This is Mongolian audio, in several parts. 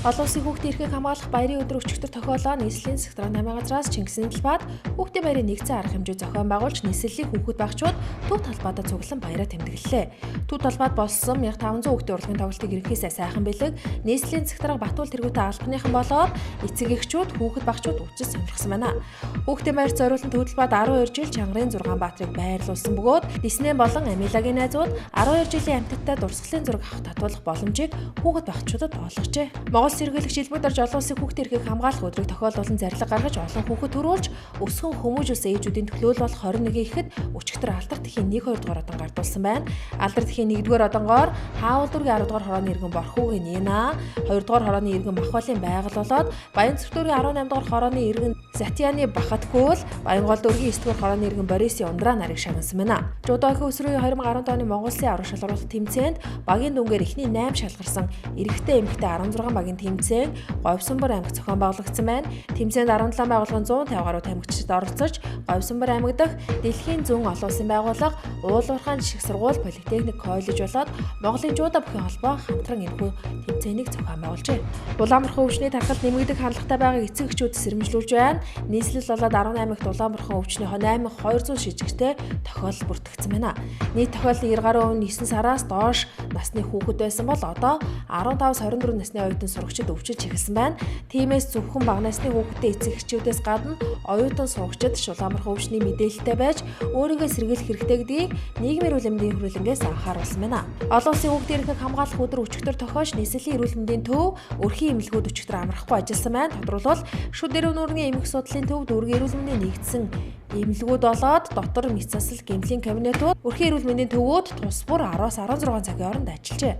Олон улсын хүүхдийн эрхийг хамгаалах баярын өдөр өчигдөр тохиолоо нийслэлийн сектор 8 газраас Чингисийн талбайд хүүхдийн баярын нэгдсэн арга хэмжээ зохион байгуулж нийслэлийн хүүхэд багчууд төв талбайдаа цуглан баяраа тэмдэглэлээ. Төв талбайд болсон 1500 хүүхдийн урлагийн тоглолтыг ерөнхийдөө сайхан бэлэг нийслэлийн секторыг Батуул тэргүүтээ албаныхан болоод эцэг эхчүүд хүүхэд багчууд өвчс сонирхсан байна. Хүүхдийн баярт зориулсан төв талбайд 12 жил Чангарын 6 Баатрыг байрлуулсан бөгөөд Дисней болон Амилагийн найзууд 12 жилийн амьтадтай дурсгалын зураг авах татуулах боломжийг хүүхэд багчуудад олгожээ. Монгол сэргийлэгч Илбэг Дарж олон улсын хүүхдийн эрхийг хамгаалах өдрийг тохиолдуулан зарлиг гаргаж олон хүүхэд төрүүлж өсгөн хүмүүжүүлсэн ээжүүдийн төлөөлөл болох 21 ихэд өчигдөр алдар тэхийн 1-2 дугаар одон гардуулсан байна. Алдар тэхийн 1-р одонгоор Хаавал дүүргийн 10 дугаар хорооны иргэн Борхуугийн Нина, 2 дугаар хорооны иргэн Махвалын байгаль болоод Баянзүрх дүүргийн 18 дугаар хорооны иргэн Затяны Бахатгүйл, Баянгол дүүргийн 9 дугаар хорооны иргэн Борисын Ундраа нарыг шагнасан байна. Жуудоохи өсрүүгийн 2010 оны Монгол Улсын аврах шалгаруулалт тэмцээнд багийн дүнгээр эхний 8 шалгарсан эрэгтэй эмэгтэй 16 багийн тэмцээн Говьсонбор аймагт зохион байгуулагдсан байна. Тэмцээнд 17 байгууллагын 150 гаруй тамирчид оролцож, Говьсонбор аймаг дахь Дэлхийн зүүн олон улсын байгууллага, Уулуурхаан жишг сургууль, Политехник коллеж болоод Монголын Жуудаа бүхий холбоо хамтран энэхүү тэмцээнийг зохион байгуулжээ. Улаанбархан өвчний тархалт нэмэгдэх хандлагатай байгааг эцэг эхчүүд сэрэмжлүүлж байна. Нийслэл болоод 18 ихт Улаанбархан өвчний 8200 шижигтэй тохиолдол бүртгэгдсэн байна. Нийт тохиолдлын 90 гаруй нь 9 сараас доош насны хүүхэд байсан бол одоо 15-24 насны оюутан сурагчид өвчилж эхэлсэн байна. Тиймээс зөвхөн бага насны хүүхэдтэй эцэг эхчүүдээс гадна оюутан сурагчид Улаанбархан өвчний мэдээлэлтэй байж өөрийгөө сэргийлэх хэрэгтэй гэдгийг нийгмийн эрүүл мэндийн хөрөлнгөөс анхааруулсан байна. Олон улсын хүүхдийн эрхийг хамгаалах өдөр өчигдөр тохиож нийслэлийн эрүүл мэндийн төв өрхийн эмнэлгүүд өчигдөр амрахгүй ажилласан байна. Тодорхойлбол шүд эрүүл нүүрний эмх судлалын төв дүүргийн эрүүл мэндийн нэгдсэн эмнэлгүүд болоод дотор мэс засал гэмтлийн кабинетууд өрхийн эрүүл мэндийн төвүүд тус бүр 10-аас 16 цагийн хооронд ажиллажээ.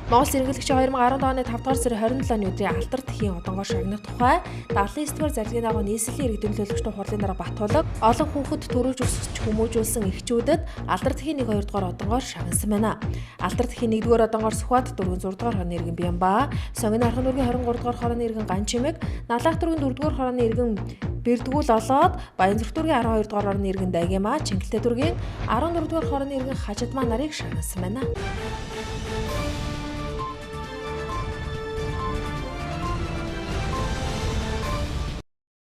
Монгол сэргийлэгч 2010 оны 5 дугаар сарын 27-ны өдрийн алдар тэхийн одонгоор шагнах тухай 79 дугаар зарлагын дагуу нийслэлийн иргэд төлөөлөгчдийн хурлын дараа Батуулга олон хүүхэд төрүүлж өсгөж хүмүүжүүлсэн эхчүүдэд алдар тэхийн 1-2 дугаар одонгоор шагнасан байна. Алдар тэхийн 1-р одонгоор Сүхбаатар дүүргийн 6 дугаар хорооны иргэн Бямба, Сонгон архан дүүргийн 23 дугаар хорооны иргэн Ганчимэг, Налаах дүүргийн 4 дугаар хорооны иргэн Бэрдгүүл олоод Баянзүрх дүүргийн 12 дугаар хорооны иргэн Дагима, Чингэлтэй дүүргийн 14 дугаар хорооны иргэн Хажидмаа нарыг шагнасан байна.